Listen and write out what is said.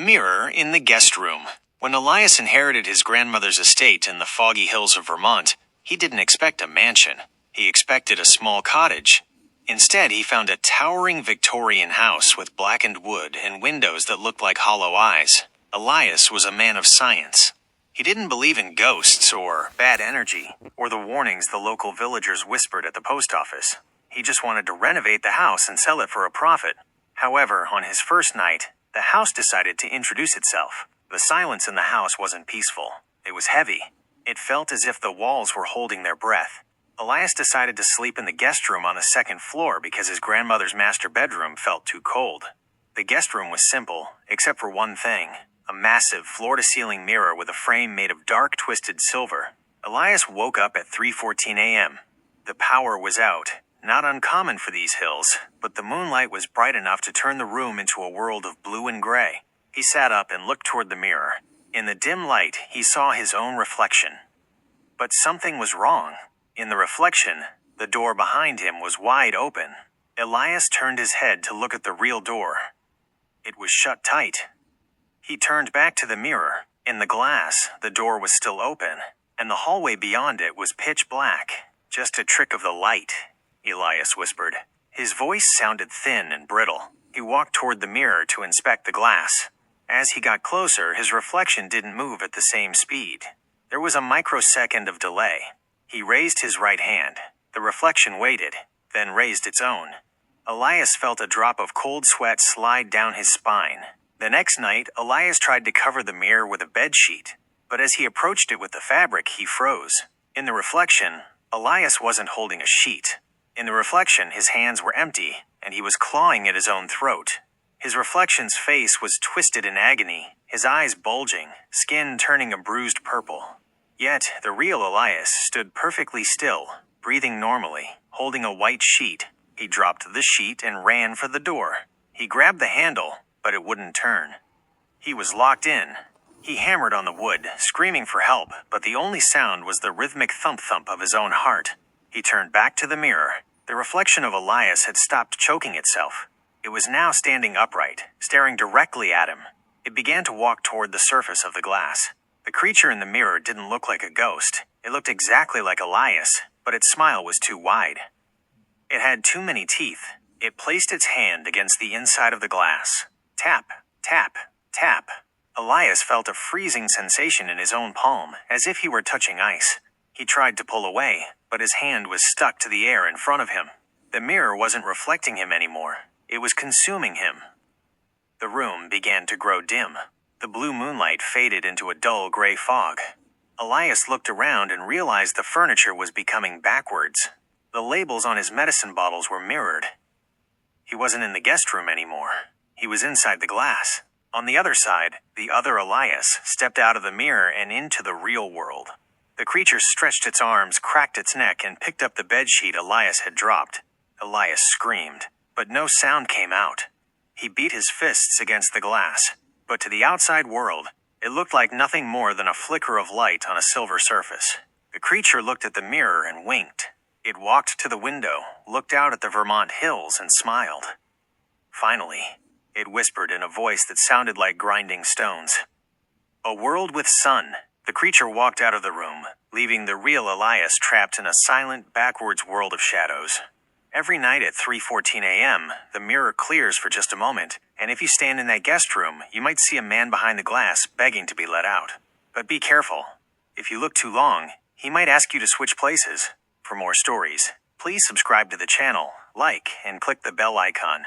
The mirror in the guest room. When Elias inherited his grandmother's estate in the foggy hills of Vermont, he didn't expect a mansion. He expected a small cottage. Instead, he found a towering Victorian house with blackened wood and windows that looked like hollow eyes. Elias was a man of science. He didn't believe in ghosts or bad energy, or the warnings the local villagers whispered at the post office. He just wanted to renovate the house and sell it for a profit. However, on his first night, the house decided to introduce itself. The silence in the house wasn't peaceful. It was heavy. It felt as if the walls were holding their breath. Elias decided to sleep in the guest room on the second floor because his grandmother's master bedroom felt too cold. The guest room was simple, except for one thing: a massive floor-to-ceiling mirror with a frame made of dark, twisted silver. Elias woke up at 3:14 a.m. The power was out, not uncommon for these hills, but the moonlight was bright enough to turn the room into a world of blue and gray. He sat up and looked toward the mirror. In the dim light, he saw his own reflection. But something was wrong. In the reflection, the door behind him was wide open. Elias turned his head to look at the real door. It was shut tight. He turned back to the mirror. In the glass, the door was still open, and the hallway beyond it was pitch black. "Just a trick of the light," Elias whispered. His voice sounded thin and brittle. He walked toward the mirror to inspect the glass. As he got closer, his reflection didn't move at the same speed. There was a microsecond of delay. He raised his right hand. The reflection waited, then raised its own. Elias felt a drop of cold sweat slide down his spine. The next night, Elias tried to cover the mirror with a bedsheet, but as he approached it with the fabric, he froze. In the reflection, Elias wasn't holding a sheet. In the reflection, his hands were empty, and he was clawing at his own throat. His reflection's face was twisted in agony, his eyes bulging, skin turning a bruised purple. Yet, the real Elias stood perfectly still, breathing normally, holding a white sheet. He dropped the sheet and ran for the door. He grabbed the handle, but it wouldn't turn. He was locked in. He hammered on the wood, screaming for help, but the only sound was the rhythmic thump-thump of his own heart. He turned back to the mirror. The reflection of Elias had stopped choking itself. It was now standing upright, staring directly at him. It began to walk toward the surface of the glass. The creature in the mirror didn't look like a ghost. It looked exactly like Elias, but its smile was too wide. It had too many teeth. It placed its hand against the inside of the glass. Tap, tap, tap. Elias felt a freezing sensation in his own palm, as if he were touching ice. He tried to pull away, but his hand was stuck to the air in front of him. The mirror wasn't reflecting him anymore. It was consuming him. The room began to grow dim. The blue moonlight faded into a dull gray fog. Elias looked around and realized the furniture was becoming backwards. The labels on his medicine bottles were mirrored. He wasn't in the guest room anymore. He was inside the glass. On the other side, the other Elias stepped out of the mirror and into the real world. The creature stretched its arms, cracked its neck, and picked up the bedsheet Elias had dropped. Elias screamed, but no sound came out. He beat his fists against the glass, but to the outside world, it looked like nothing more than a flicker of light on a silver surface. The creature looked at the mirror and winked. It walked to the window, looked out at the Vermont hills, and smiled. Finally, it whispered in a voice that sounded like grinding stones. "A world with sun." The creature walked out of the room, leaving the real Elias trapped in a silent, backwards world of shadows. Every night at 3:14 a.m., the mirror clears for just a moment, and if you stand in that guest room, you might see a man behind the glass begging to be let out. But be careful. If you look too long, he might ask you to switch places. For more stories, please subscribe to the channel, like, and click the bell icon.